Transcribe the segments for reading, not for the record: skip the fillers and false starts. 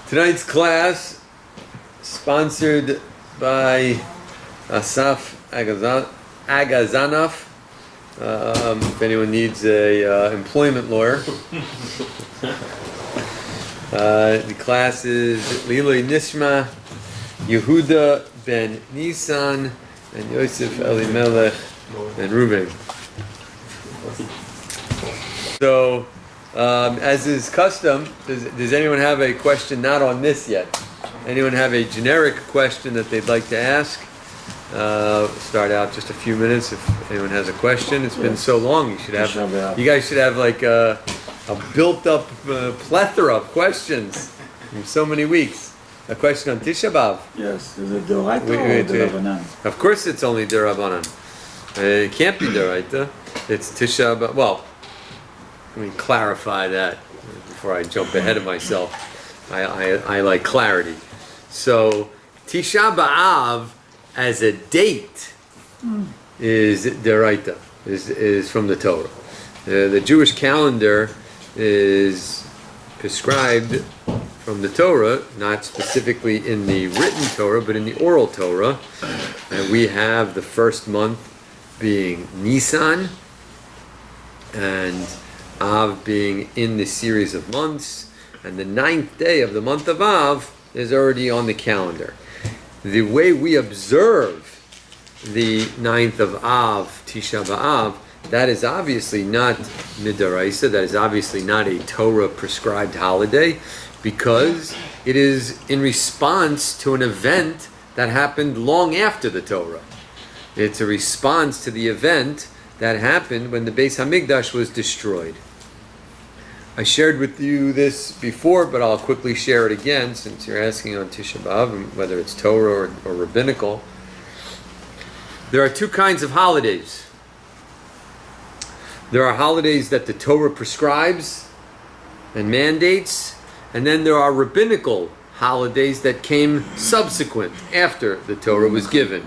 Tonight's class sponsored by Asaf Agazanov. If anyone needs a employment lawyer, the class is Liloi Nishma, Yehuda ben Nisan, and Yosef Elimelech and Reuben. So, as is custom, does anyone have a question not on this yet? Anyone have a generic question that they'd like to ask? Start out just a few minutes if anyone has a question. It's been so long. You guys should have like a built-up plethora of questions from so many weeks. A question on Tisha B'Av. Yes, is it Doraita or Derabanan? Of course, it's only Derabanan. It can't be Doraita. It's Tisha B'Av. Well, let me clarify that before I jump ahead of myself. I like clarity. So Tisha B'Av as a date is Deraita, is from the Torah. The Jewish calendar is prescribed from the Torah, not specifically in the written Torah, but in the oral Torah. And we have the first month being Nisan, and Av being in the series of months, and the 9th day of the month of Av is already on the calendar. The way we observe the 9th of Av, Tisha B'Av, that is obviously not Midaraisa, that is obviously not a Torah prescribed holiday, because it is in response to an event that happened long after the Torah. It's a response to the event that happened when the Beis Hamikdash was destroyed. I shared with you this before, but I'll quickly share it again since you're asking on Tisha B'Av, whether it's Torah or rabbinical. There are two kinds of holidays. There are holidays that the Torah prescribes and mandates, and then there are rabbinical holidays that came subsequent after the Torah was given.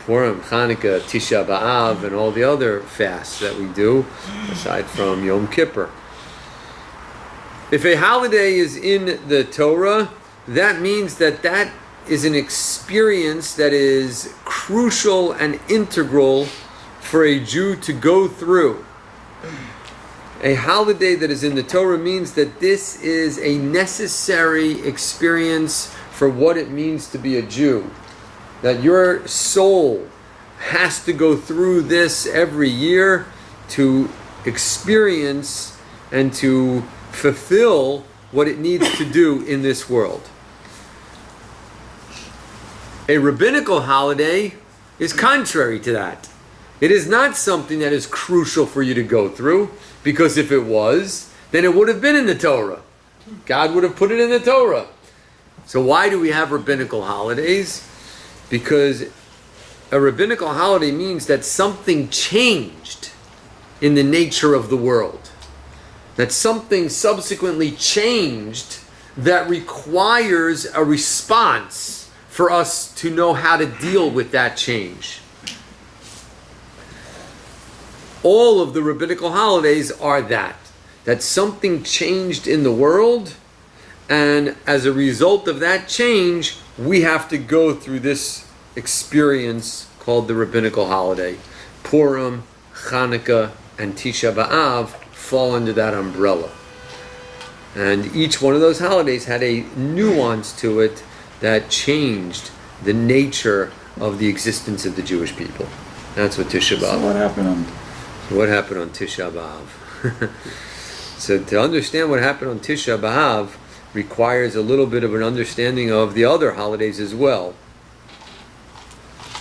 Purim, Hanukkah, Tisha B'Av, and all the other fasts that we do, aside from Yom Kippur. If a holiday is in the Torah, that means that that is an experience that is crucial and integral for a Jew to go through. A holiday that is in the Torah means that this is a necessary experience for what it means to be a Jew. That your soul has to go through this every year to experience and to fulfill what it needs to do in this world. A rabbinical holiday is contrary to that. It is not something that is crucial for you to go through, because if it was, then it would have been in the Torah. God would have put it in the Torah. So why do we have rabbinical holidays? Because a rabbinical holiday means that something changed in the nature of the world. That something subsequently changed that requires a response for us to know how to deal with that change. All of the rabbinical holidays are that something changed in the world, and as a result of that change, we have to go through this experience called the rabbinical holiday. Purim, Hanukkah, and Tisha B'Av fall under that umbrella. And each one of those holidays had a nuance to it that changed the nature of the existence of the Jewish people. That's what Tisha B'Av. So what happened on Tisha B'Av? So to understand what happened on Tisha B'Av requires a little bit of an understanding of the other holidays as well.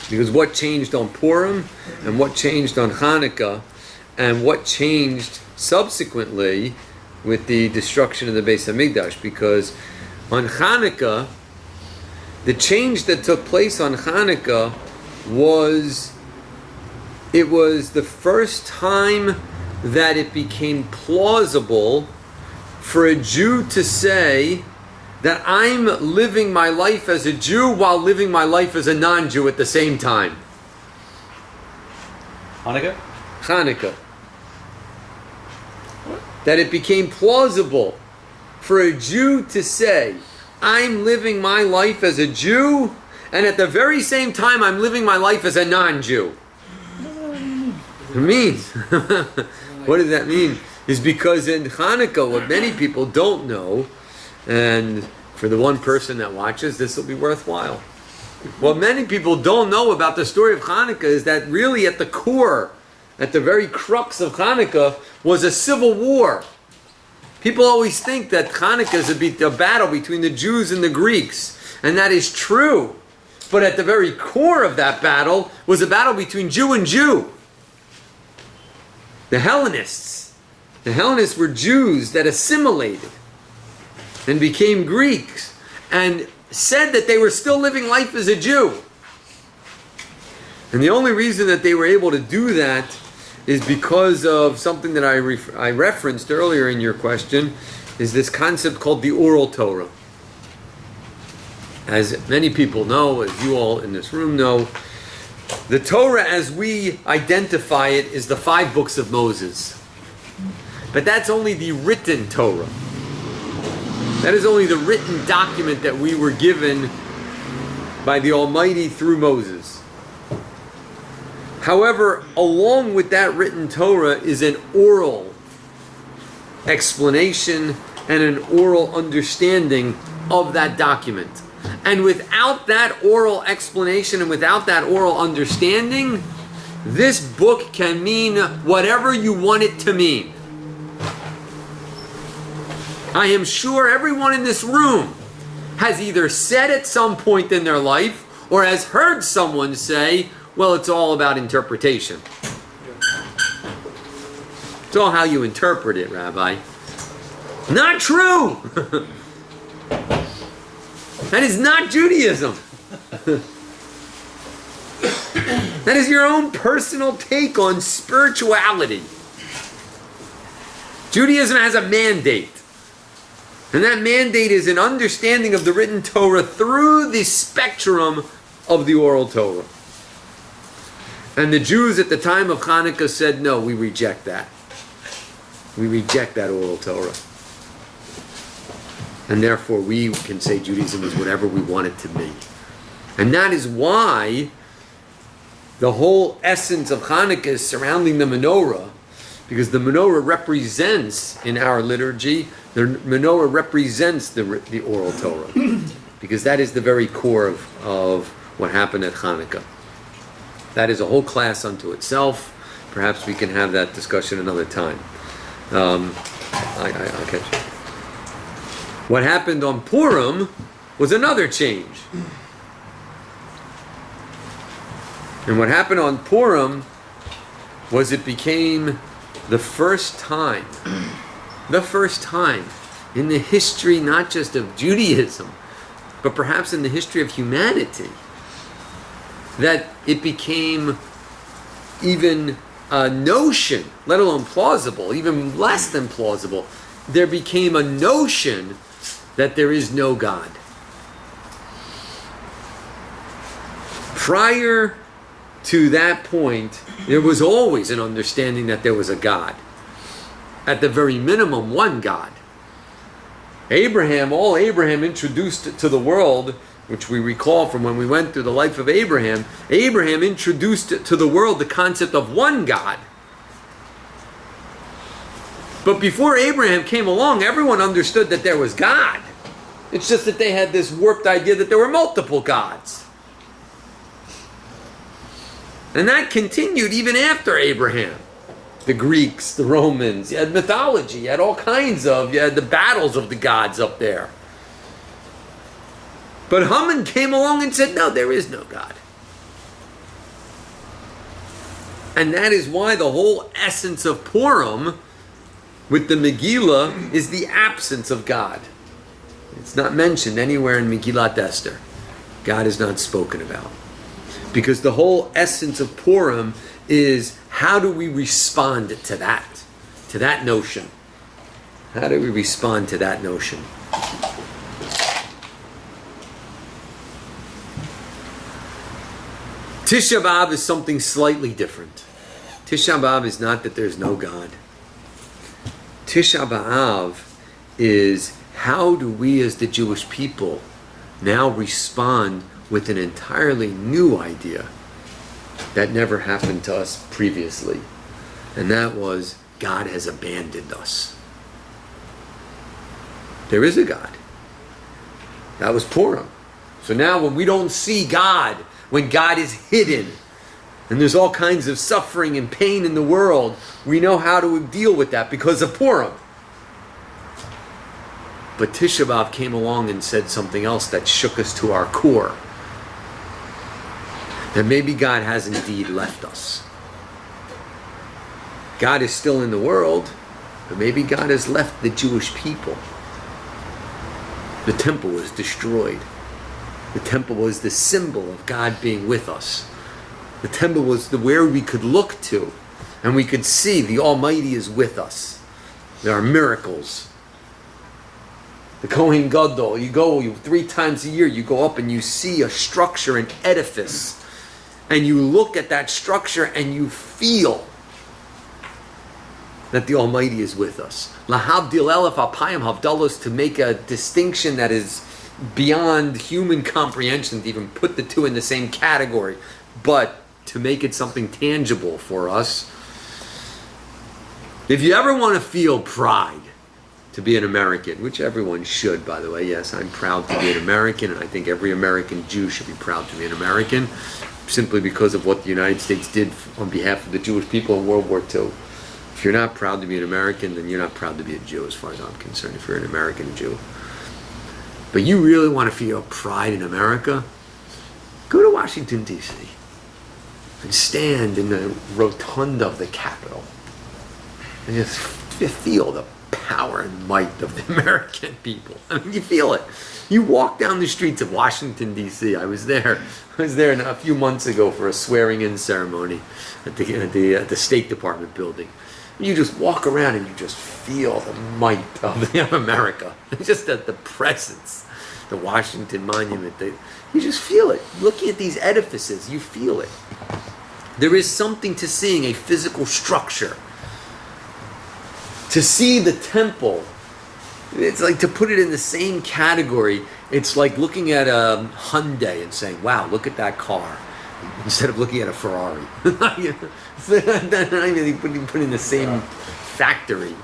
Because what changed on Purim, and what changed on Hanukkah, and what changed subsequently with the destruction of the Beis Hamikdash. Because on Hanukkah, the change that took place on Hanukkah was the first time that it became plausible for a Jew to say that I'm living my life as a Jew while living my life as a non-Jew at the same time. Hanukkah? That it became plausible for a Jew to say, I'm living my life as a Jew, and at the very same time I'm living my life as a non-Jew? It means, what does that mean? Is because in Hanukkah, what many people don't know, and for the one person that watches, this will be worthwhile. What many people don't know about the story of Hanukkah is that really at the core, at the very crux of Hanukkah, was a civil war. People always think that Hanukkah is a battle between the Jews and the Greeks, and that is true. But at the very core of that battle was a battle between Jew and Jew. The Hellenists. The Hellenists were Jews that assimilated and became Greeks and said that they were still living life as a Jew. And the only reason that they were able to do that is because of something that I referenced earlier in your question, is this concept called the oral Torah. As many people know, as you all in this room know, the Torah as we identify it is the 5 books of Moses. But that's only the written Torah. That is only the written document that we were given by the Almighty through Moses. However, along with that written Torah is an oral explanation and an oral understanding of that document. And without that oral explanation and without that oral understanding, this book can mean whatever you want it to mean. I am sure everyone in this room has either said at some point in their life or has heard someone say, well, it's all about interpretation. It's all how you interpret it, Rabbi. Not true! That is not Judaism. That is your own personal take on spirituality. Judaism has a mandate. And that mandate is an understanding of the written Torah through the spectrum of the oral Torah. And the Jews at the time of Hanukkah said, no, we reject that. We reject that oral Torah. And therefore we can say Judaism is whatever we want it to be. And that is why the whole essence of Hanukkah is surrounding the menorah, because the menorah represents, in our liturgy, the menorah represents the oral Torah, because that is the very core of what happened at Hanukkah. That is a whole class unto itself. Perhaps we can have that discussion another time. I'll catch you. What happened on Purim was another change. And what happened on Purim was it became the first time in the history not just of Judaism, but perhaps in the history of humanity, that it became even a notion, let alone plausible, even less than plausible, there became a notion that there is no God. Prior to that point, there was always an understanding that there was a God. At the very minimum, one God. All Abraham introduced to the world, which we recall from when we went through the life of Abraham introduced to the world the concept of one God. But before Abraham came along, everyone understood that there was God. It's just that they had this warped idea that there were multiple gods. And that continued even after Abraham. The Greeks, the Romans, you had mythology, you had all kinds of, you had the battles of the gods up there. But Haman came along and said, no, there is no God. And that is why the whole essence of Purim with the Megillah is the absence of God. It's not mentioned anywhere in Megillat Esther. God is not spoken about. Because the whole essence of Purim is how do we respond to that notion? How do we respond to that notion? Tisha B'Av is something slightly different. Tisha B'Av is not that there's no God. Tisha B'Av is how do we as the Jewish people now respond with an entirely new idea that never happened to us previously? And that was, God has abandoned us. There is a God. That was Purim. So now when we don't see God, when God is hidden, and there's all kinds of suffering and pain in the world, we know how to deal with that because of Purim. But Tisha B'Av came along and said something else that shook us to our core. That maybe God has indeed left us. God is still in the world, but maybe God has left the Jewish people. The temple was destroyed. The temple was the symbol of God being with us. The temple was where we could look to, and we could see the Almighty is with us. There are miracles. The Kohen Gadol, you 3 times a year, you go up and you see a structure, an edifice, and you look at that structure and you feel that the Almighty is with us. Lahavdil elef alpayim havdalos, to make a distinction that is beyond human comprehension, to even put the two in the same category, but to make it something tangible for us. If you ever want to feel pride to be an American, which everyone should, by the way, yes, I'm proud to be an American, and I think every American Jew should be proud to be an American, simply because of what the United States did on behalf of the Jewish people in World War II. If you're not proud to be an American, then you're not proud to be a Jew, as far as I'm concerned, if you're an American Jew. But you really want to feel pride in America? Go to Washington, D.C. and stand in the rotunda of the Capitol and just feel the power and might of the American people. I mean, you feel it. You walk down the streets of Washington, D.C. I was there a few months ago for a swearing-in ceremony at the State Department building. You just walk around and you just feel the might of America. Just the presence, the Washington Monument. You just feel it. Looking at these edifices, you feel it. There is something to seeing a physical structure. To see the temple, it's like, to put it in the same category, it's like looking at a Hyundai and saying, wow, look at that car, instead of looking at a Ferrari. Not even put in the same factory.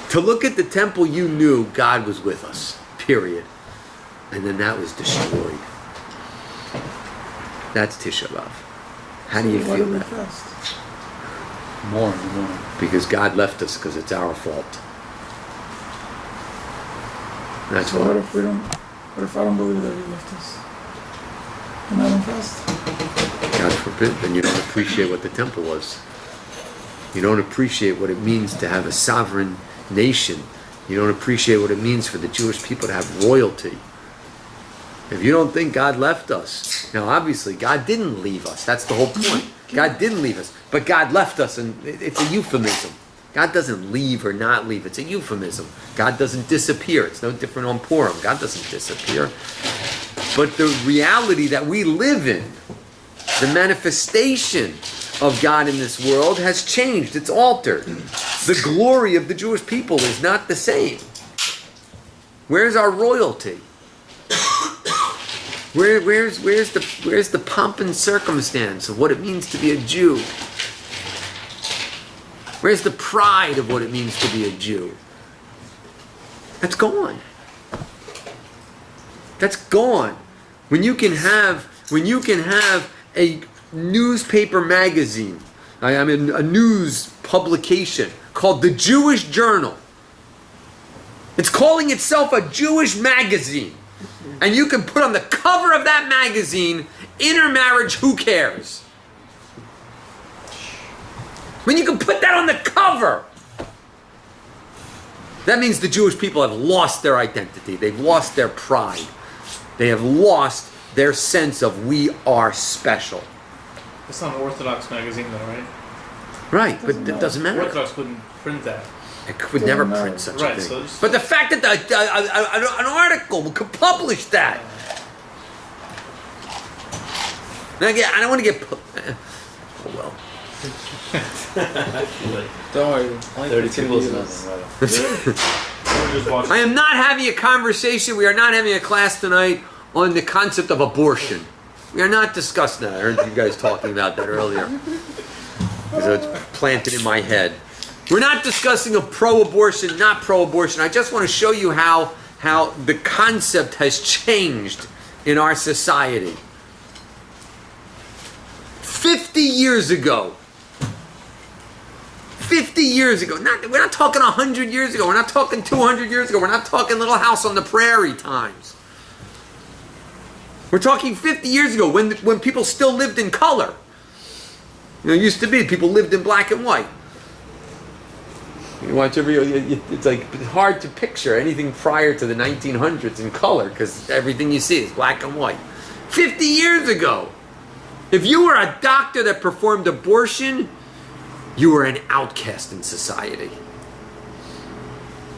To look at the temple, you knew God was with us, period. And then that was destroyed. That's Tisha B'Av. How do you feel that? Fast? More in the morning. Because God left us because it's our fault. That's So why. what if I don't believe that he left us? And I don't fast? God forbid, then you don't appreciate what the temple was. You don't appreciate what it means to have a sovereign nation. You don't appreciate what it means for the Jewish people to have royalty. If you don't think God left us, now obviously God didn't leave us. That's the whole point. God didn't leave us, but God left us, and it's a euphemism. God doesn't leave or not leave. It's a euphemism. God doesn't disappear. It's no different on Purim. God doesn't disappear. But the reality that we live in, the manifestation of God in this world has changed. It's altered. The glory of the Jewish people is not the same. Where's our royalty? Where's the pomp and circumstance of what it means to be a Jew? Where's the pride of what it means to be a Jew? That's gone. That's gone. When you can have a newspaper magazine, a news publication called the Jewish Journal. It's calling itself a Jewish magazine. And you can put on the cover of that magazine, intermarriage, who cares? When you can put that on the cover, that means the Jewish people have lost their identity. They've lost their pride. They have lost their sense of we are special. It's not an Orthodox magazine though, right? Right, but it doesn't matter. Orthodox wouldn't print that. It could never print such a Right, thing. so it's- But the fact that an article could publish that. Now again, I don't want to get... Oh well. Don't worry. Only 30 15 people is viewers. nothing, right? We're just watching. I am not having a conversation. We are not having a class tonight on the concept of abortion. We are not discussing that. I heard you guys talking about that earlier. So it's planted in my head. We're not discussing a pro-abortion, not pro-abortion. I just want to show you how the concept has changed in our society. 50 years ago. 50 years ago. We're not talking 100 years ago. We're not talking 200 years ago. We're not talking Little House on the Prairie times. We're talking 50 years ago when people still lived in color. You know, it used to be people lived in black and white. You watch it's like hard to picture anything prior to the 1900s in color because everything you see is black and white. 50 years ago, if you were a doctor that performed abortion, you were an outcast in society.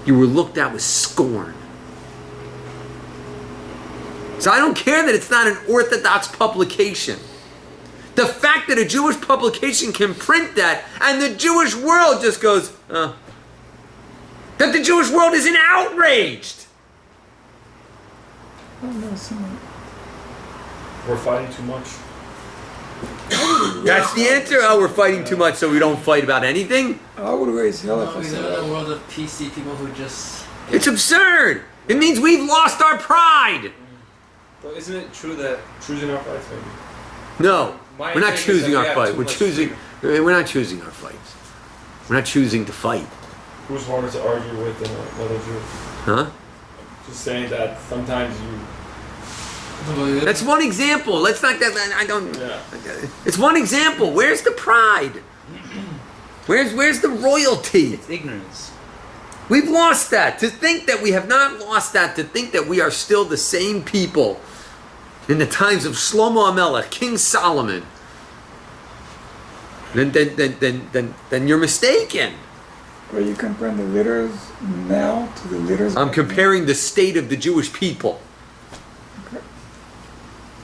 You were looked at with scorn. So I don't care that it's not an Orthodox publication. The fact that a Jewish publication can print that and the Jewish world just goes, that the Jewish world isn't outraged. I've never seen it. We're fighting too much. That's the answer. Oh, we're fighting too much, so we don't fight about anything. I would raise hell if I We said live in that. a world of PC people who just. It's absurd. It means we've lost our pride. But isn't it true that choosing our fights, maybe? No, My we're not thing is choosing that our we have fight. too We're much choosing. We're not choosing our fights. We're not choosing to fight. Who's harder to argue with than another Jew? Huh? Just saying that sometimes you. That's one example. Let's not that. I don't. Yeah. It's one example. Where's the pride? Where's the royalty? It's ignorance. We've lost that. To think that we have not lost that. To think that we are still the same people in the times of Shlomo HaMelech, King Solomon. Then you're mistaken. But you compare the leaders now to the leaders. I'm back then? comparing the state of the Jewish people. Okay.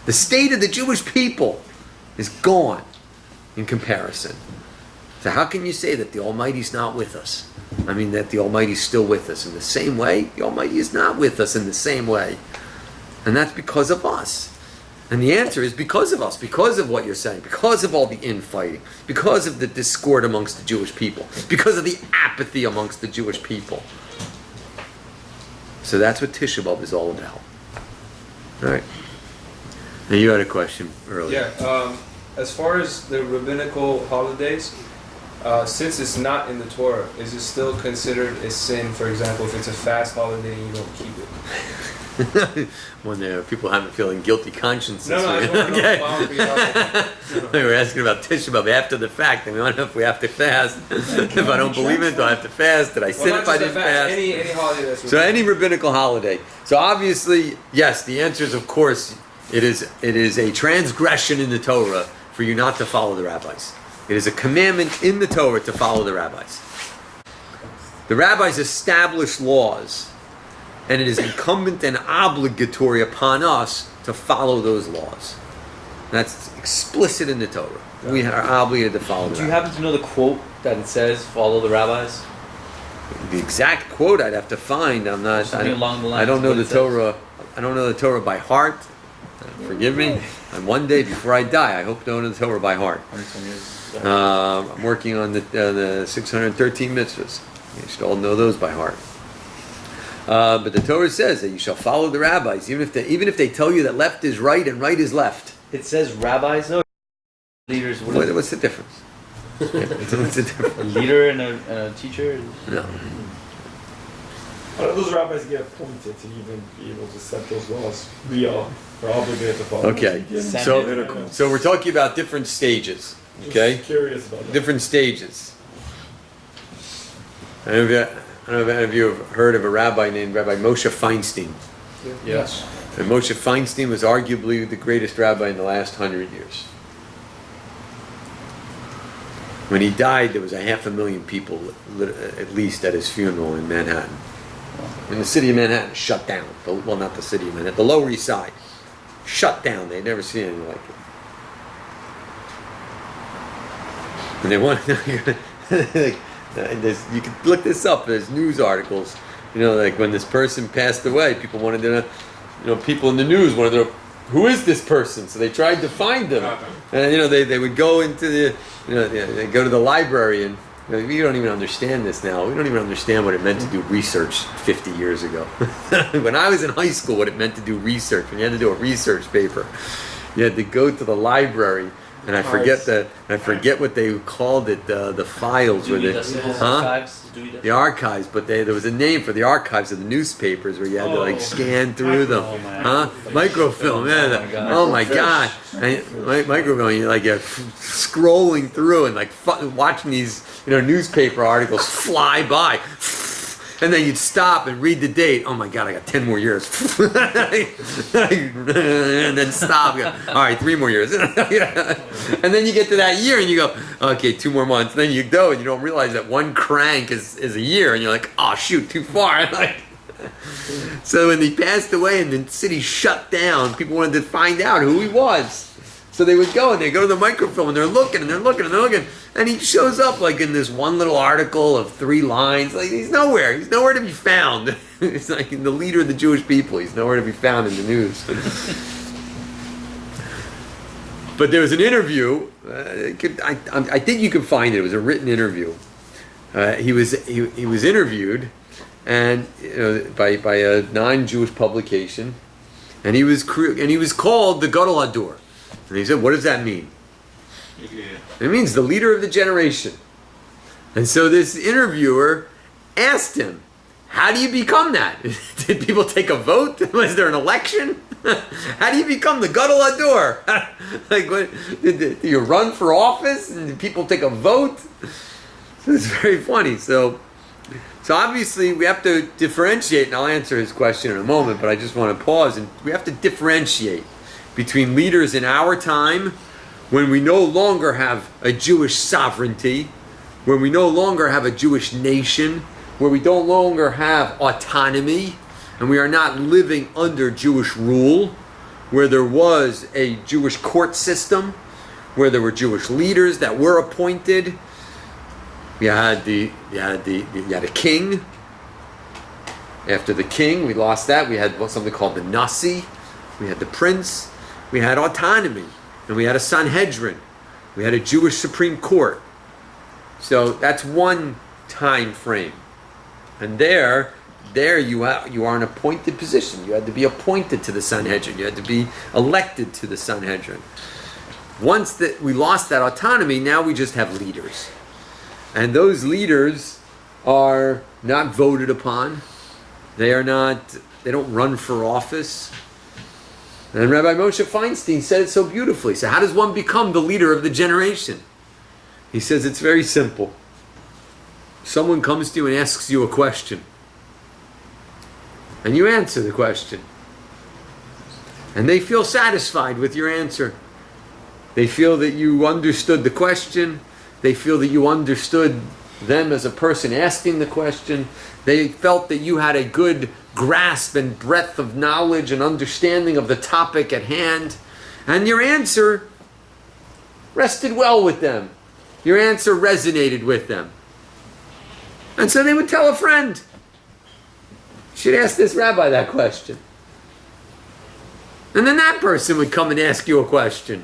The state of the Jewish people is gone in comparison. So how can you say that the Almighty's not with us? I mean that the Almighty's still with us in the same way. The Almighty is not with us in the same way. And that's because of us. And the answer is because of us, because of what you're saying, because of all the infighting, because of the discord amongst the Jewish people, because of the apathy amongst the Jewish people. So that's what Tisha B'Av is all about. All right. Now you had a question earlier. Yeah. As far as the rabbinical holidays, since it's not in the Torah, is it still considered a sin? For example, if it's a fast holiday and you don't keep it. When people haven't feeling guilty consciences. No, I just want to know. Why would be helpful? They were asking about Tisha B'Av after the fact. And we want to know if we have to fast. If I don't believe it, do I have to fast? Did I sin Well, if I not just didn't a fast? Any holiday that's So any rabbinical holiday. So obviously, yes, the answer is of course it is a transgression in the Torah for you not to follow the rabbis. It is a commandment in the Torah to follow the rabbis. The rabbis establish laws, and it is incumbent and obligatory upon us to follow those laws. That's explicit in the Torah. We are obligated to follow Do the you rabbis. happen to know the quote that it says, follow the rabbis? The exact quote I'd have to find. I'm not. Something along the lines I don't of know what the it says. Torah. I don't know the Torah by heart. Forgive me. And one day before I die, I hope to know the Torah by heart. 120 years. I'm working on the 613 mitzvahs. You should all know those by heart. But the Torah says that you shall follow the rabbis, even if they tell you that left is right and right is left. It says rabbis, though. Leaders. What's the difference? What's the difference? A leader and a teacher? No. How do those rabbis get appointed to even be able to set those laws? We are obligated to follow. Okay. So we're talking about different stages. Okay. Just curious about that. Different stages. I don't know if any of you have heard of a rabbi named Rabbi Moshe Feinstein. Yes. And Moshe Feinstein was arguably the greatest rabbi in the last 100 years. When he died, there was 500,000 people, at least, at his funeral in Manhattan. And the city of Manhattan shut down. Well, not the city of Manhattan, the Lower East Side. Shut down. They'd never seen anything like it. And they want like, you can look this up. There's news articles. You know, like when this person passed away, people wanted to know. You know, people in the news wanted to know who is this person. So they tried to find them. And you know, they would go into the they go to the library and. We don't even understand this now. We don't even understand what it meant to do research 50 years ago. When I was in high school, what it meant to do research, when you had to do a research paper, you had to go to the library, and I forget what they called it, the files, or the Archives. the archives, but there was a name for the archives of the newspapers where you had to like scan through them, microfilm. Yeah, oh my god, microfilm. You're scrolling through and like watching these newspaper articles fly by. And then you'd stop and read the date. Oh my God, I got 10 more years. And then stop. All right, 3 more years. And then you get to that year and you go, okay, 2 more months. And then you go and you don't realize that one crank is a year. And you're like, oh shoot, too far. So when he passed away and the city shut down, people wanted to find out who he was. So they would go and they go to the microfilm and they're looking and they're looking and they're looking. And he shows up like in this one little article of 3 lines. Like he's nowhere. He's nowhere to be found. He's like the leader of the Jewish people. He's nowhere to be found in the news. But there was an interview. I think you can find it. It was a written interview. He was interviewed, and by a non-Jewish publication, and he was called the Gadol Hador. And he said, "What does that mean?" It means the leader of the generation. And so this interviewer asked him, how do you become that? Did people take a vote? Was there an election? How do you become the Gadol Hador? Like, what, do you run for office and did people take a vote? So it's very funny. So obviously we have to differentiate, and I'll answer his question in a moment, but I just want to pause, and we have to differentiate between leaders in our time, when we no longer have a Jewish sovereignty, when we no longer have a Jewish nation, where we no longer have autonomy, and we are not living under Jewish rule, where there was a Jewish court system, where there were Jewish leaders that were appointed. You had a king. After the king, we lost that. We had something called the Nasi. We had the prince. We had autonomy. And we had a Sanhedrin. We had a Jewish Supreme Court. So that's one time frame. And there you are an appointed position. You had to be appointed to the Sanhedrin. You had to be elected to the Sanhedrin. Once that we lost that autonomy, now we just have leaders. And those leaders are not voted upon. They don't run for office. And Rabbi Moshe Feinstein said it so beautifully. So how does one become the leader of the generation? He says it's very simple. Someone comes to you and asks you a question. And you answer the question. And they feel satisfied with your answer. They feel that you understood the question. They feel that you understood them as a person asking the question. They felt that you had a good grasp and breadth of knowledge and understanding of the topic at hand. And your answer rested well with them. Your answer resonated with them. And so they would tell a friend, you should ask this rabbi that question. And then that person would come and ask you a question.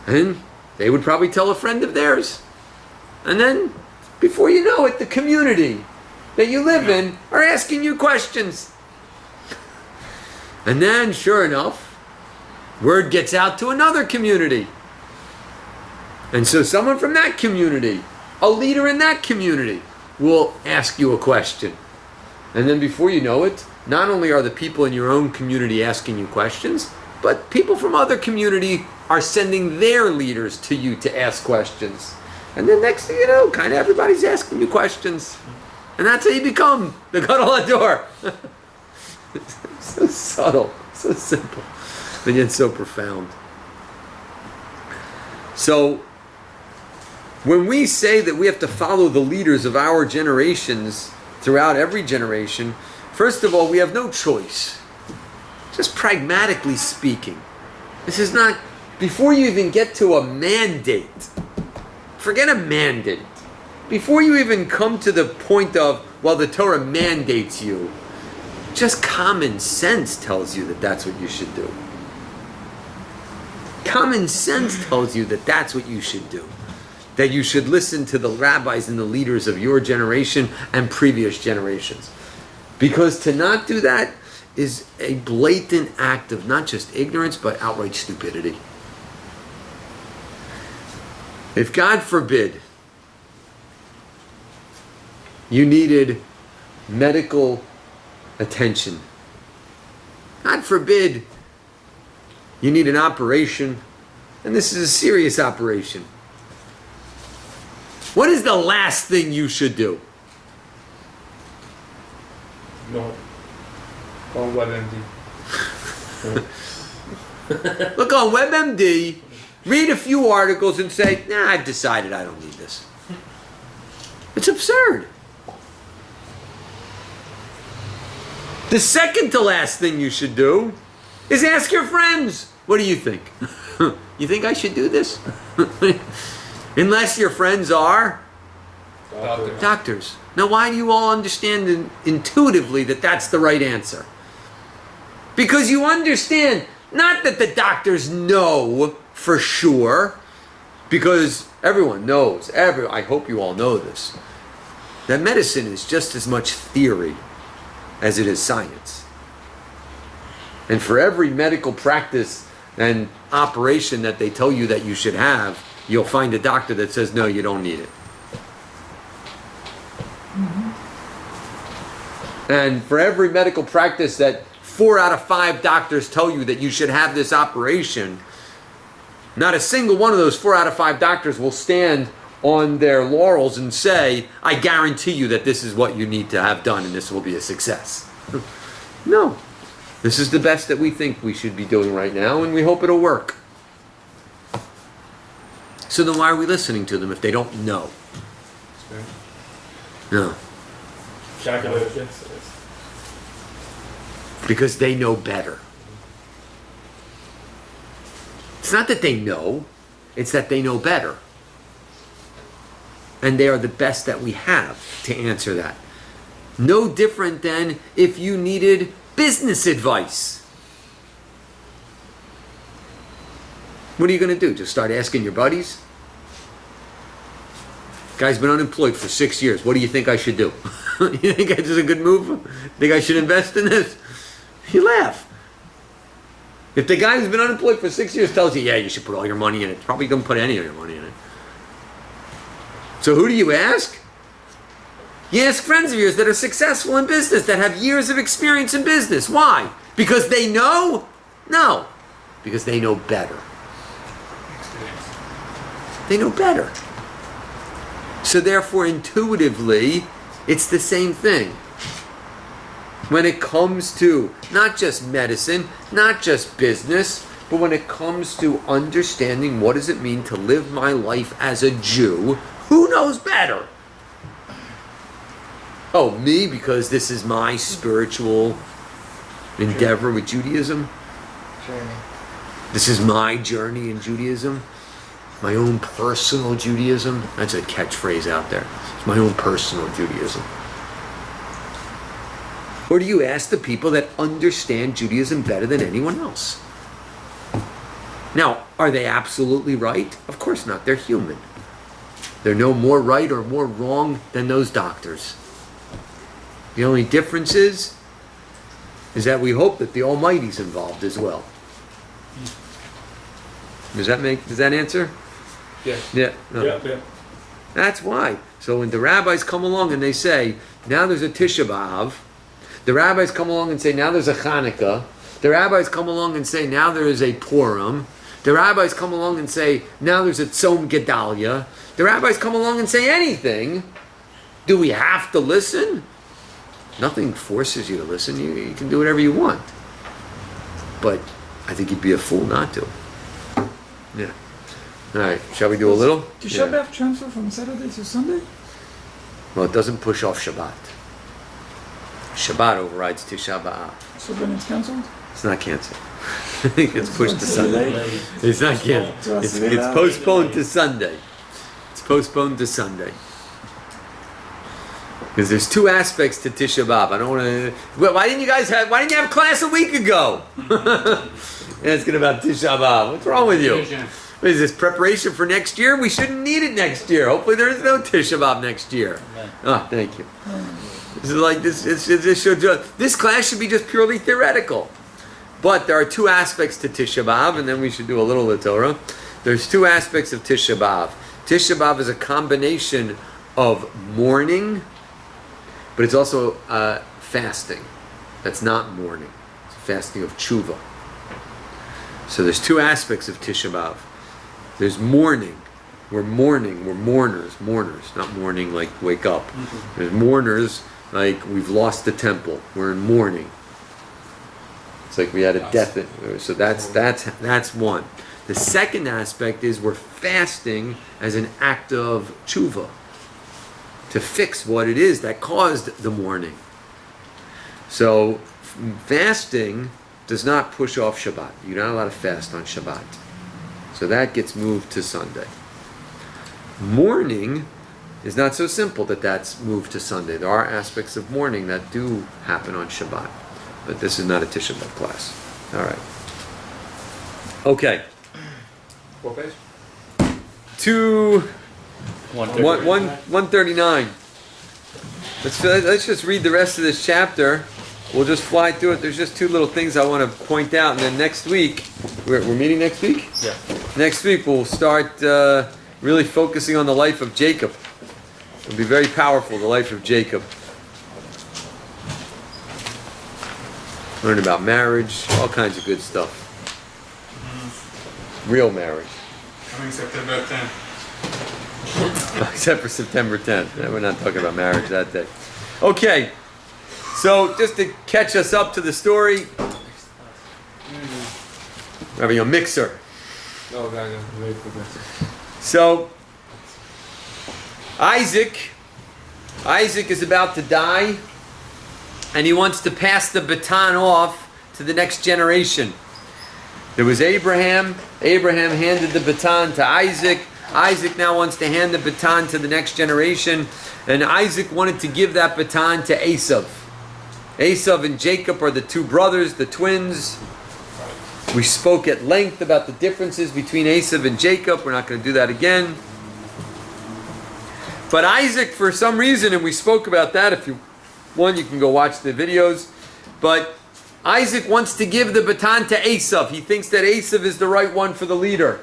And they would probably tell a friend of theirs. And then, before you know it, the community that you live in are asking you questions. And then, sure enough, word gets out to another community. And so someone from that community, a leader in that community, will ask you a question. And then before you know it, not only are the people in your own community asking you questions, but people from other community are sending their leaders to you to ask questions. And then next thing you know, kind of everybody's asking you questions. And that's how you become the Gadol Hador. So subtle, so simple, but yet so profound. So, when we say that we have to follow the leaders of our generations throughout every generation, first of all, we have no choice. Just pragmatically speaking. This is not, before you even get to a mandate forget a mandate. Before you even come to the point of, well, the Torah mandates you, just common sense tells you that that's what you should do. Common sense tells you that that's what you should do. That you should listen to the rabbis and the leaders of your generation and previous generations. Because to not do that is a blatant act of not just ignorance, but outright stupidity. If God forbid you needed medical attention, God forbid you need an operation, and this is a serious operation, what is the last thing you should do? No. On WebMD. Look on WebMD, read a few articles and say, nah, I've decided I don't need this. It's absurd. The second to last thing you should do is ask your friends, what do you think? You think I should do this? Unless your friends are doctors. Now, why do you all understand intuitively that that's the right answer? Because you understand, not that the doctors know for sure, because everyone knows, I hope you all know this, that medicine is just as much theory as it is science. And for every medical practice and operation that they tell you that you should have, you'll find a doctor that says, no, you don't need it. And for every medical practice that 4 out of 5 doctors tell you that you should have this operation, not a single one of those 4 out of 5 doctors will stand on their laurels and say, I guarantee you that this is what you need to have done and this will be a success. No. This is the best that we think we should be doing right now, and we hope it'll work. So then why are we listening to them if they don't know? No. Because they know better. It's not that they know, it's that they know better. And they are the best that we have to answer that. No different than if you needed business advice. What are you going to do? Just start asking your buddies? Guy's been unemployed for 6 years. What do you think I should do? You think this is a good move? Think I should invest in this? You laugh. If the guy who's been unemployed for 6 years tells you, yeah, you should put all your money in it, probably don't put any of your money in it. So who do you ask? You ask friends of yours that are successful in business, that have years of experience in business. Why? Because they know? No. Because they know better. They know better. So therefore, intuitively, it's the same thing. When it comes to not just medicine, not just business, but when it comes to understanding what does it mean to live my life as a Jew, who knows better? Oh, me, because this is my spiritual endeavor with Judaism. This is my journey in Judaism. My own personal Judaism. That's a catchphrase out there. It's my own personal Judaism. Or do you ask the people that understand Judaism better than anyone else? Now, are they absolutely right? Of course not. They're human. They're no more right or more wrong than those doctors. The only difference is that we hope that the Almighty's involved as well. Does that answer? Yeah. Yeah. No. Yeah. That's why. So when the rabbis come along and they say, now there's a Tisha B'Av, the rabbis come along and say, now there's a Hanukkah, the rabbis come along and say, now there is a Purim, the rabbis come along and say, now there's a Tzom Gedalia, the rabbis come along and say anything, do we have to listen? Nothing forces you to listen. You can do whatever you want. But I think you'd be a fool not to. Yeah. All right. Shall we do a little? Tisha B'Av transfer from Saturday to Sunday? Well, it doesn't push off Shabbat. Shabbat overrides Tisha B'Av. So then it's cancelled? It's not canceled. It's pushed to Sunday. It's not canceled. So It's postponed to Sunday. It's postponed to Sunday. Because there's two aspects to Tisha B'Av. I don't want to. Why didn't you have class a week ago? Asking about Tisha B'Av. What's wrong with you? What is this, preparation for next year? We shouldn't need it next year. Hopefully there is no Tisha B'Av next year. Oh, thank you. This is like this. This class should be just purely theoretical. But there are two aspects to Tisha B'Av, and then we should do a little of the Torah. There's two aspects of Tisha B'Av. Tisha B'Av is a combination of mourning, but it's also fasting. That's not mourning. It's fasting of tshuva. So there's two aspects of Tisha B'Av. There's mourning. We're mourning. We're mourners. Mourners. Not mourning like wake up. There's mourners like we've lost the temple. We're in mourning. It's like we had a death. So that's one. The second aspect is we're fasting as an act of tshuva to fix what it is that caused the mourning. So fasting does not push off Shabbat. You're not allowed to fast on Shabbat. So that gets moved to Sunday. Mourning is not so simple that that's moved to Sunday. There are aspects of mourning that do happen on Shabbat. But this is not a Tisha B'Av class. All right. Okay. What page? 139. Let's just read the rest of this chapter. We'll just fly through it. There's just two little things I want to point out, and then next week, we're meeting next week? Yeah. Next week we'll start really focusing on the life of Jacob. It'll be very powerful, the life of Jacob. Learn about marriage, all kinds of good stuff. Real marriage. Coming September 10th. Except for September 10th. We're not talking about marriage that day. Okay. So, just to catch us up to the story, we're having a mixer. Oh, God, no. Very progressive. So, Isaac is about to die, and he wants to pass the baton off to the next generation. There was Abraham. Abraham handed the baton to Isaac. Isaac now wants to hand the baton to the next generation, and Isaac wanted to give that baton to Esav. Esav and Jacob are the two brothers, the twins. We spoke at length about the differences between Esav and Jacob. We're not going to do that again. But Isaac, for some reason, and we spoke about that. If you want, you can go watch the videos. But Isaac wants to give the baton to Esav. He thinks that Esav is the right one for the leader.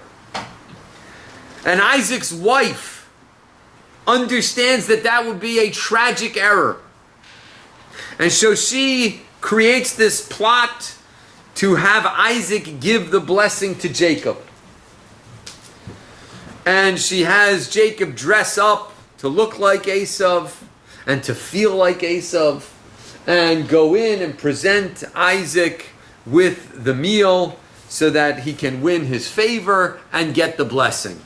And Isaac's wife understands that that would be a tragic error. And so she creates this plot to have Isaac give the blessing to Jacob. And she has Jacob dress up to look like Esav and to feel like Esav and go in and present Isaac with the meal so that he can win his favor and get the blessing.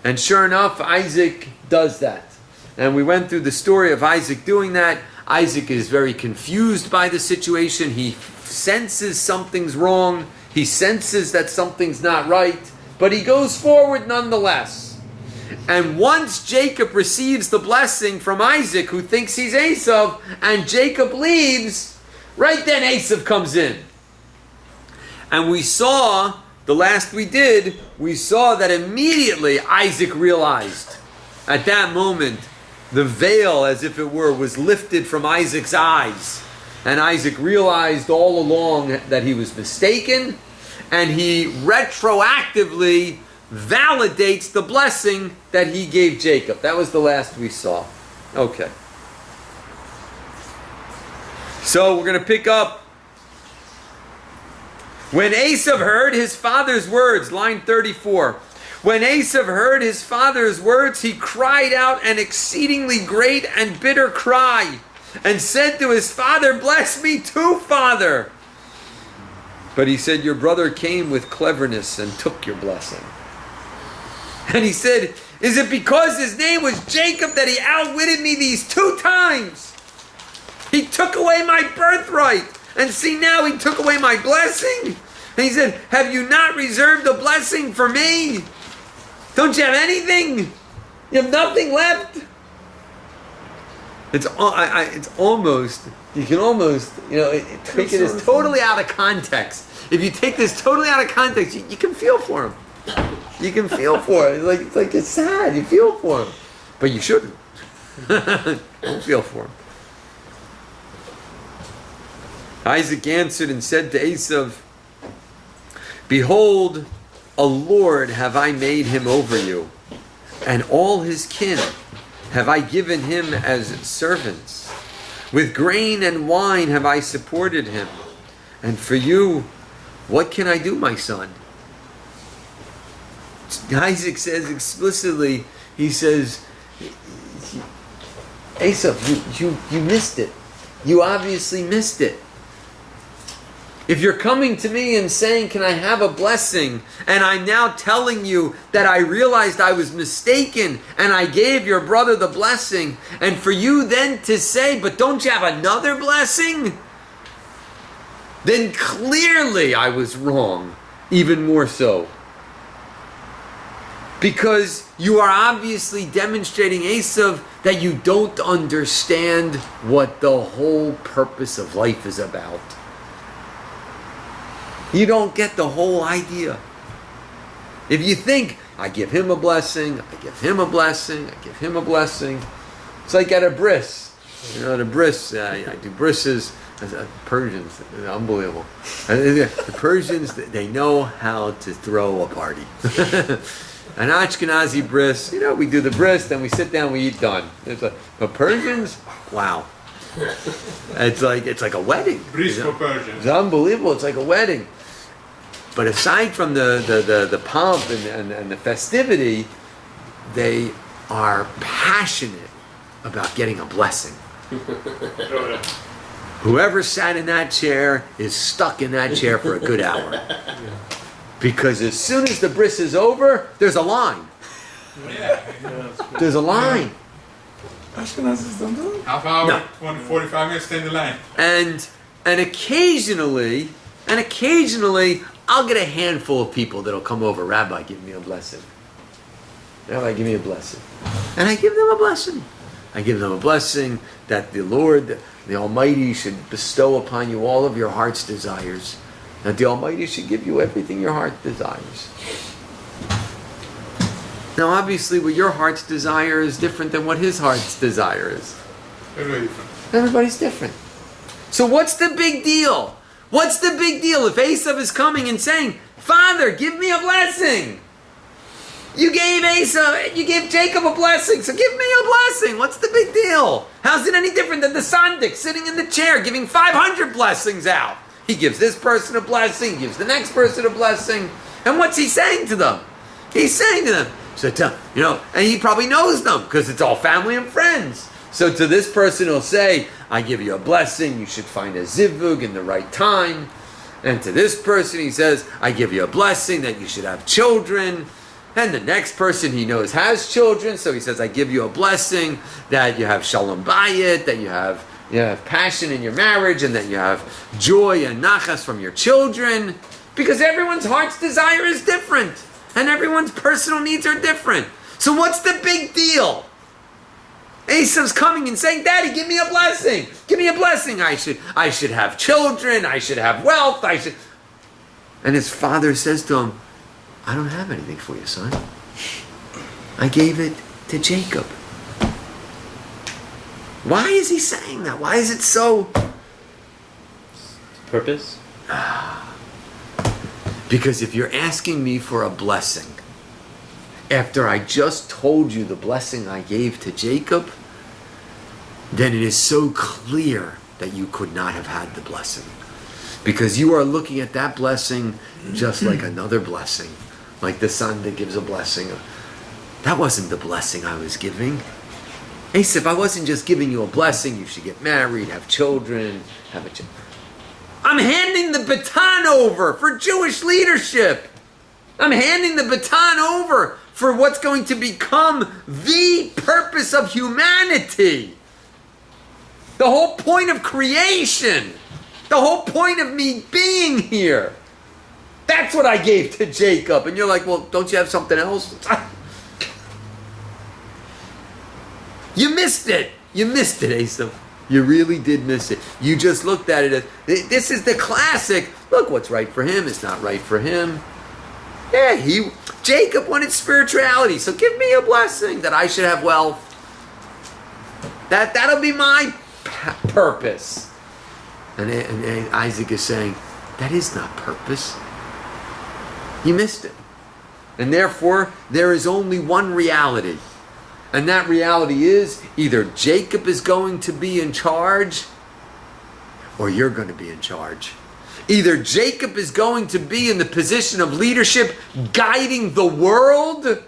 And sure enough, Isaac does that. And we went through the story of Isaac doing that. Isaac is very confused by the situation. He senses something's wrong. He senses that something's not right. But he goes forward nonetheless. And once Jacob receives the blessing from Isaac, who thinks he's Esav, and Jacob leaves, right then Esav comes in. And we saw, the last we saw that immediately Isaac realized, at that moment, the veil, as if it were, was lifted from Isaac's eyes. And Isaac realized all along that he was mistaken, and he retroactively validates the blessing that he gave Jacob. That was the last we saw. Okay. So we're going to pick up. When Esav heard his father's words, line 34. When Esav heard his father's words, he cried out an exceedingly great and bitter cry, and said to his father, "Bless me too, father." But he said, "Your brother came with cleverness and took your blessing." And he said, "Is it because his name was Jacob that he outwitted me these 2 times? He took away my birthright, and see now he took away my blessing." And he said, "Have you not reserved a blessing for me? Don't you have anything? You have nothing left. It's almost, you can almost, take it as totally out of context. If you take this totally out of context, you can feel for him. You can feel for it. Like it's sad. You feel for him, but you shouldn't. Don't feel for him. Isaac answered and said to Esav, "Behold, a Lord have I made him over you, and all his kin have I given him as servants. With grain and wine have I supported him. And for you, what can I do, my son?" Isaac says explicitly, he says, Esav, you missed it. You obviously missed it. If you're coming to me and saying, can I have a blessing? And I'm now telling you that I realized I was mistaken and I gave your brother the blessing. And for you then to say, but don't you have another blessing? Then clearly I was wrong, even more so. Because you are obviously demonstrating, Esav, that you don't understand what the whole purpose of life is about. You don't get the whole idea. If you think, I give him a blessing, I give him a blessing, I give him a blessing. It's like at a bris. The bris, I do brises. Persians, unbelievable. The Persians, they know how to throw a party. An Ashkenazi bris, we do the bris, then we sit down, we eat, done. But Persians, wow. It's like a wedding. Bris for Persians. It's unbelievable. It's like a wedding. But aside from the pomp and the festivity, they are passionate about getting a blessing. Whoever sat in that chair is stuck in that chair for a good hour. Because as soon as the bris is over, there's a line. There's a line. Ashkenazis don't do it? Half hour, No. 20, 45 minutes, stay in the line. And occasionally, I'll get a handful of people that'll come over. Rabbi, give me a blessing. Rabbi, give me a blessing. And I give them a blessing. I give them a blessing that the Lord, the Almighty, should bestow upon you all of your heart's desires. That the Almighty should give you everything your heart desires. Now, obviously, what your heart's desire is different than what his heart's desire is. Very different. Everybody's different. So what's the big deal? What's the big deal if Esav is coming and saying, Father, give me a blessing? You gave Jacob a blessing, so give me a blessing. What's the big deal? How's it any different than the Sandik sitting in the chair giving 500 blessings out? He gives this person a blessing, he gives the next person a blessing. And what's he saying to them? He's saying to them, so and he probably knows them because it's all family and friends. So to this person he'll say, I give you a blessing, you should find a zivug in the right time. And to this person he says, I give you a blessing that you should have children. And the next person he knows has children, so he says, I give you a blessing that you have shalom bayit, that you have passion in your marriage, and that you have joy and nachas from your children. Because everyone's heart's desire is different. And everyone's personal needs are different. So what's the big deal? Esav's coming and saying, Daddy, give me a blessing. Give me a blessing. I should have children. I should have wealth. And his father says to him, I don't have anything for you, son. I gave it to Jacob. Why is he saying that? Why is it so? Purpose? Because if you're asking me for a blessing, after I just told you the blessing I gave to Jacob, then it is so clear that you could not have had the blessing. Because you are looking at that blessing just like another blessing. Like the son that gives a blessing. That wasn't the blessing I was giving. Esav, I wasn't just giving you a blessing, you should get married, have children, have a child. I'm handing the baton over for Jewish leadership. I'm handing the baton over for what's going to become the purpose of humanity. The whole point of creation. The whole point of me being here. That's what I gave to Jacob. And you're like, well, don't you have something else? You missed it. You missed it, Esav. You really did miss it. You just looked at it as, this is the classic. Look, what's right for him is not right for him. Yeah, Jacob wanted spirituality, so give me a blessing that I should have wealth. That'll be my purpose. And Isaac is saying, that is not purpose. He missed it. And therefore, there is only one reality. And that reality is either Jacob is going to be in charge or you're going to be in charge. Either Jacob is going to be in the position of leadership, guiding the world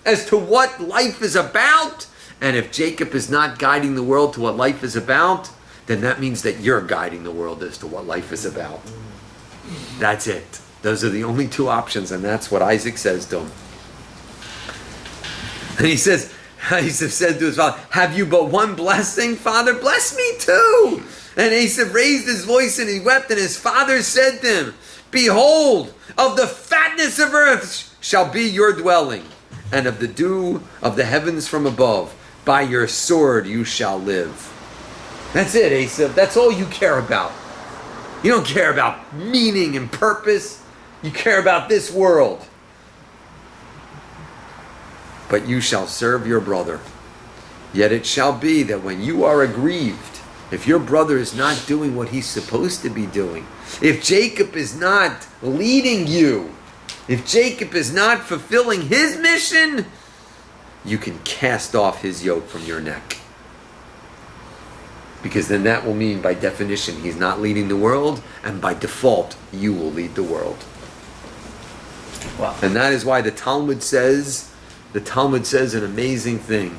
as to what life is about. And if Jacob is not guiding the world to what life is about, then that means that you're guiding the world as to what life is about. That's it. Those are the only two options, and that's what Isaac says to him. And he says, Esav said to his father, have you but one blessing, father? Bless me too. And Esav raised his voice and he wept, and his father said to him, behold, of the fatness of earth shall be your dwelling, and of the dew of the heavens from above. By your sword you shall live. That's it, Esav. That's all you care about. You don't care about meaning and purpose. You care about this world. But you shall serve your brother. Yet it shall be that when you are aggrieved, if your brother is not doing what he's supposed to be doing, if Jacob is not leading you, if Jacob is not fulfilling his mission, you can cast off his yoke from your neck. Because then that will mean, by definition, he's not leading the world, and by default, you will lead the world. Wow. And that is why the Talmud says an amazing thing.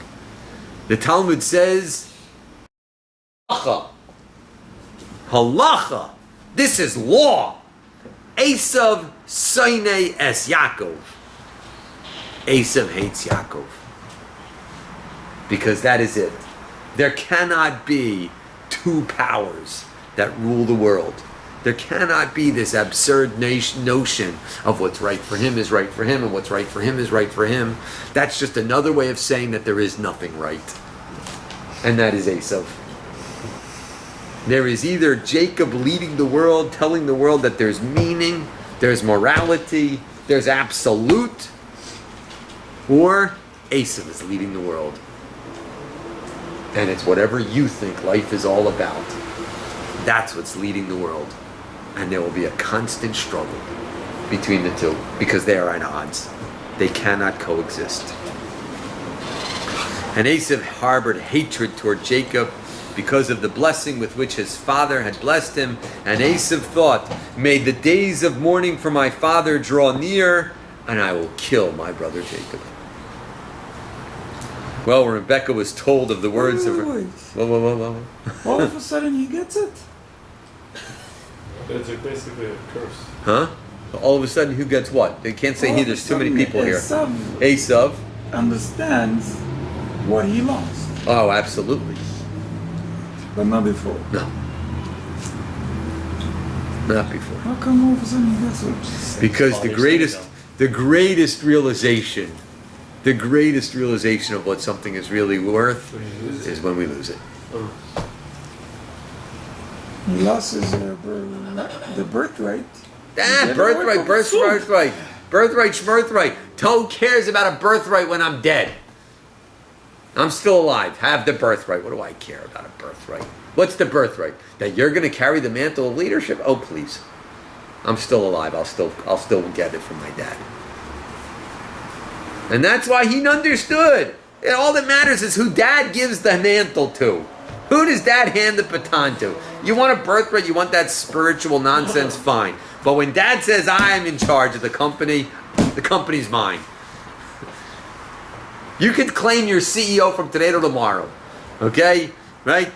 The Talmud says, halacha, this is law. Esav soine es Yaakov. Esav hates Yaakov. Because that is it. There cannot be two powers that rule the world. There cannot be this absurd notion of what's right for him is right for him and what's right for him is right for him. That's just another way of saying that there is nothing right. And that is Esav. There is either Jacob leading the world, telling the world that there's meaning, there's morality, there's absolute, or Esav is leading the world. And it's whatever you think life is all about. That's what's leading the world. And there will be a constant struggle between the two because they are at odds. They cannot coexist. And Esav harbored hatred toward Jacob because of the blessing with which his father had blessed him. And Esav thought, may the days of mourning for my father draw near, and I will kill my brother Jacob. Well, when Rebecca was told of the words of her... Wait. Whoa. All of a sudden he gets it? It's basically a curse. Huh? All of a sudden, who gets what? They can't say All here, of a there's too many sudden people here. Esav Esav. understands what he lost, Oh, absolutely. but not before. No. Not before. How come all of a sudden he gets it? Because the greatest realization of what something is really worth is when we lose it. He lost his the birthright. Birthright, schmirthright. Who cares about a birthright when I'm dead? I'm still alive. Have the birthright. What do I care about a birthright? What's the birthright? That you're going to carry the mantle of leadership? Oh, please. I'm still alive. I'll still get it from my dad. And that's why he understood. And all that matters is who dad gives the mantle to. Who does dad hand the baton to? You want a birthright, you want that spiritual nonsense, fine. But when dad says, I am in charge of the company's mine. You can claim you're CEO from today to tomorrow. Okay? Right?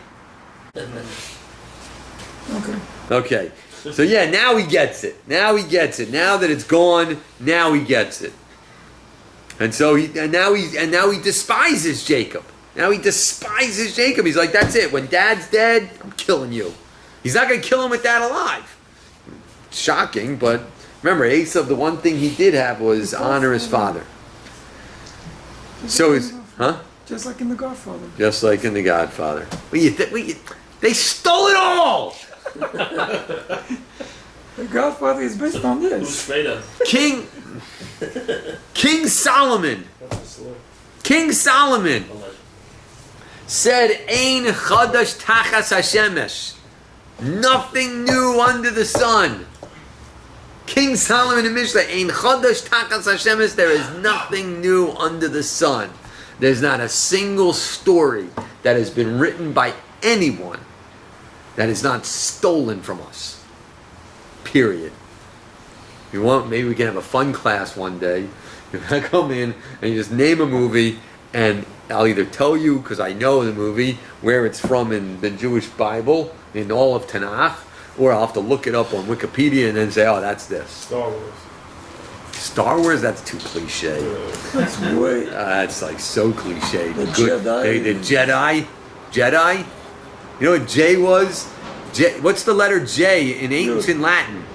Okay. So yeah, now he gets it. Now that it's gone, now he gets it. And so now he despises Jacob. He's like, that's it. When dad's dead, I'm killing you. He's not going to kill him with dad alive. Shocking, but remember, Esav, the one thing he did have was honor his father. So it's, huh? Just like in The Godfather. Just like in The Godfather. They stole it all! The Godfather is based on Who's this. straight up? King Solomon. That's a slur. King Solomon Alleged. said, Ein chadash tachas hashemesh. Nothing new under the sun. King Solomon in Mishnah, Ein chadash tachas hashemesh. There is nothing new under the sun. There's not a single story that has been written by anyone that is not stolen from us. Period. You want, maybe we can have a fun class one day. You come in and you just name a movie, and I'll either tell you, because I know the movie, where it's from in the Jewish Bible, in all of Tanakh, or I'll have to look it up on Wikipedia and then say, oh, that's this. Star Wars. Star Wars, that's too cliche. That's way. That's like so cliche. The Jedi. The Jedi? Jedi? You know what J was? What's the letter J in ancient Latin?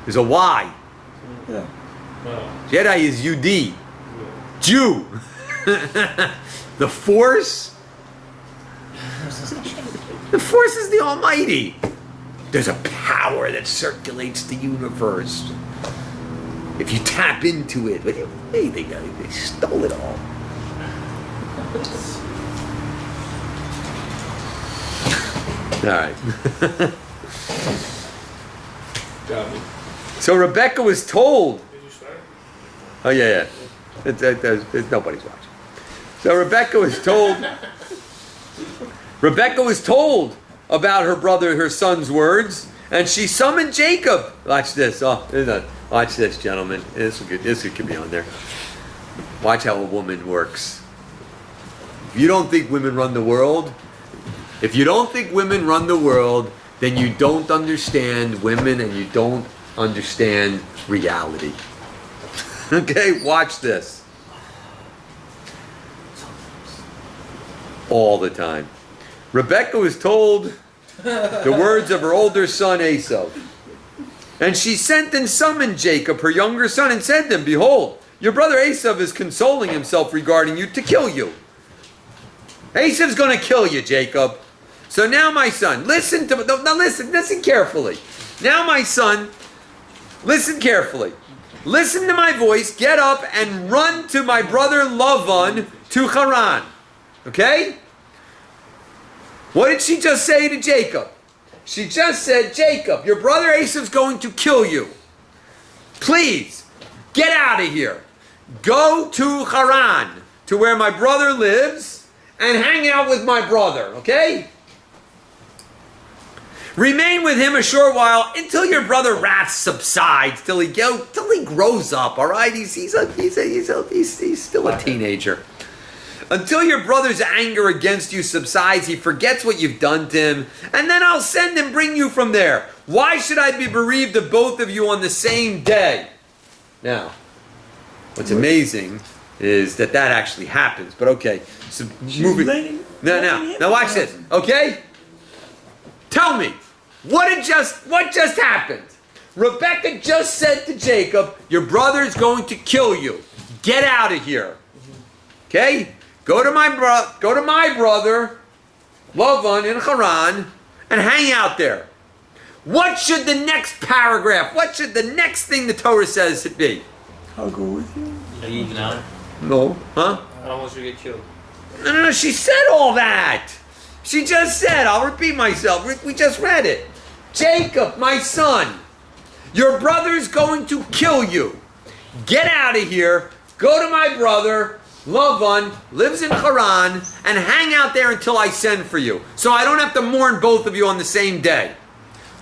There's a Y. Yeah. No. Jedi is UD. Jew. The Force? The Force is the Almighty. There's a power that circulates the universe. If you tap into it, they stole it all. All right. Got me. So Rebecca was told. Did you start? Oh yeah. Nobody's watching. So Rebecca was told. Rebecca was told about her son's words, and she summoned Jacob. Watch this. Watch this, gentlemen. This could be on there. Watch how a woman works. If you don't think women run the world, then you don't understand women and you don't understand reality. Okay, watch this. All the time. Rebecca was told the words of her older son Esau. And she sent and summoned Jacob, her younger son, and said to him, behold, your brother Esau is consoling himself regarding you to kill you. Esau's going to kill you, Jacob. So now my son, listen carefully. Now my son, listen carefully. Listen to my voice, get up and run to my brother Lavan to Haran. Okay? What did she just say to Jacob? She just said, Jacob, your brother Esau's going to kill you. Please, get out of here. Go to Haran, to where my brother lives, and hang out with my brother, okay? Remain with him a short while until your brother wrath subsides, till he grows up, all right? He's still a teenager. Until your brother's anger against you subsides, he forgets what you've done to him, and then I'll send and bring you from there. Why should I be bereaved of both of you on the same day? Now, what's amazing is that actually happens, but okay. So moving. Now watch this, okay? Tell me, what just happened? Rebecca just said to Jacob, your brother's going to kill you. Get out of here. Okay? Go to my brother, Lavan in Haran, and hang out there. What should the next paragraph, what should the next thing the Torah says it be? I'll go with you. Are you even out? No. Huh? I don't want you to get killed. No, she said all that. She just said, I'll repeat myself, we just read it. Jacob, my son, your brother's going to kill you. Get out of here, go to my brother, Lavan, lives in Haran, and hang out there until I send for you. So I don't have to mourn both of you on the same day.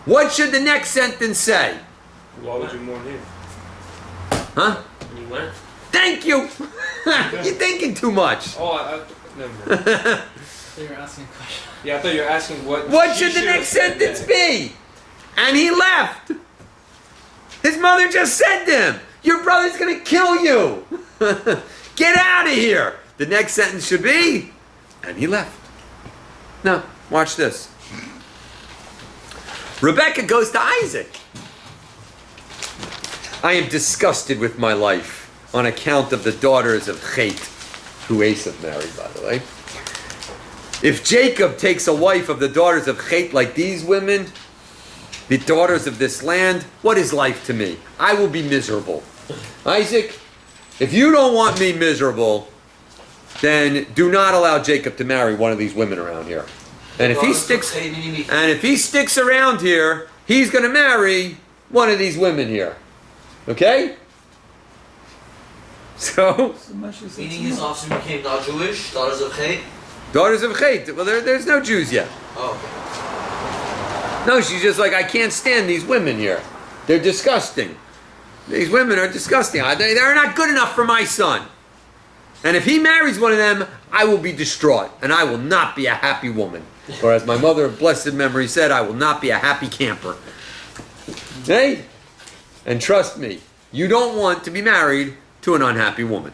What should the next sentence say? Why would you mourn him? Huh? And you went? Thank you. You're thinking too much. Oh, never mind. So you're asking a question. Yeah, I thought you were asking what. What she should the should've next said sentence then. be? And he left. His mother just said to him, your brother's going to kill you. Get out of here. The next sentence should be, and he left. Now, watch this. Rebecca goes to Isaac. I am disgusted with my life on account of the daughters of Chet, who Esav married, by the way. If Jacob takes a wife of the daughters of Chet like these women, the daughters of this land, what is life to me? I will be miserable. Isaac, if you don't want me miserable, then do not allow Jacob to marry one of these women around here. And if he sticks around here, he's going to marry one of these women here. Okay? So, So Moshe said Meaning no. his offspring became not Jewish, daughters of Chet? daughters of Chet. Well, there's no Jews yet. Oh, No, she's just like, I can't stand these women here. They're disgusting. These women are disgusting. They're not good enough for my son. And if he marries one of them, I will be distraught, and I will not be a happy woman. Or as my mother of blessed memory said, I will not be a happy camper. Hey? And trust me, you don't want to be married to an unhappy woman.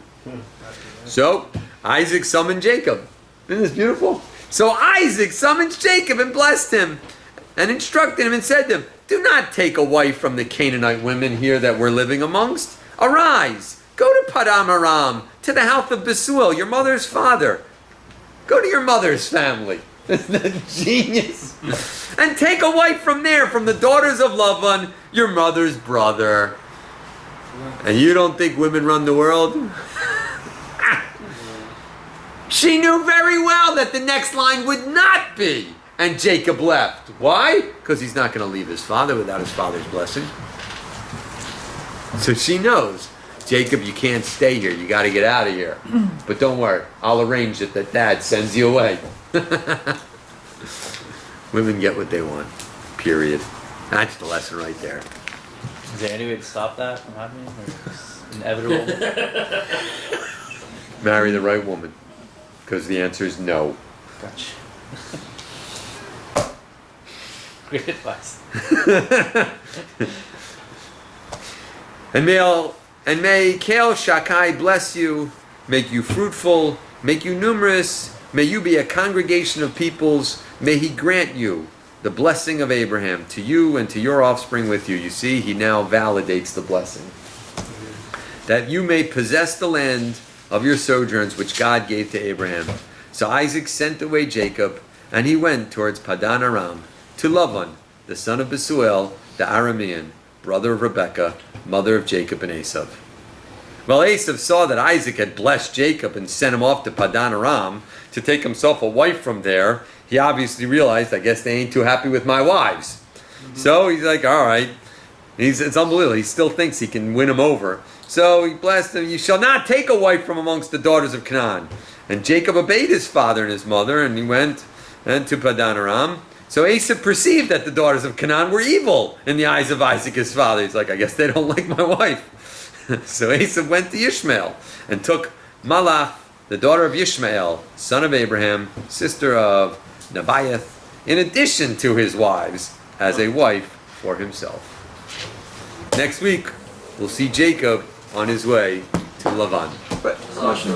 So, Isaac summoned Jacob. Isn't this beautiful? So Isaac summons Jacob and blessed him, and instructed him and said to him, do not take a wife from the Canaanite women here that we're living amongst. Arise, go to Padam Aram, to the house of Besuel, your mother's father. Go to your mother's family. Isn't that genius? And take a wife from there, from the daughters of Lavan, your mother's brother. And you don't think women run the world? She knew very well that the next line would not be, and Jacob left. Why? Because he's not going to leave his father without his father's blessing. So she knows, Jacob, you can't stay here. You got to get out of here. But don't worry, I'll arrange it that Dad sends you away. Women get what they want. Period. That's the lesson right there. Is there any way to stop that from happening? Or it's inevitable? Marry the right woman. Because the answer is no. Gotcha. Great advice. And may Kel Shakai bless you, make you fruitful, make you numerous, may you be a congregation of peoples, may he grant you the blessing of Abraham to you and to your offspring with you. You see, he now validates the blessing. That you may possess the land of your sojourns which God gave to Abraham. So Isaac sent away Jacob, and he went towards Padan Aram, to Lavan, the son of Besuel, the Aramean, brother of Rebekah, mother of Jacob and Esav. Well, Esav saw that Isaac had blessed Jacob and sent him off to Padan Aram to take himself a wife from there. He obviously realized, I guess they ain't too happy with my wives. So he's like, all right. It's unbelievable. He still thinks he can win him over. So he blessed him, you shall not take a wife from amongst the daughters of Canaan. And Jacob obeyed his father and his mother, and he went to Padan Aram. So Esav perceived that the daughters of Canaan were evil in the eyes of Isaac his father. He's like, I guess they don't like my wife. So Esav went to Ishmael and took Malach, the daughter of Ishmael, son of Abraham, sister of Nebaioth, in addition to his wives, as a wife for himself. Next week, we'll see Jacob on his way to Lavan. But, question.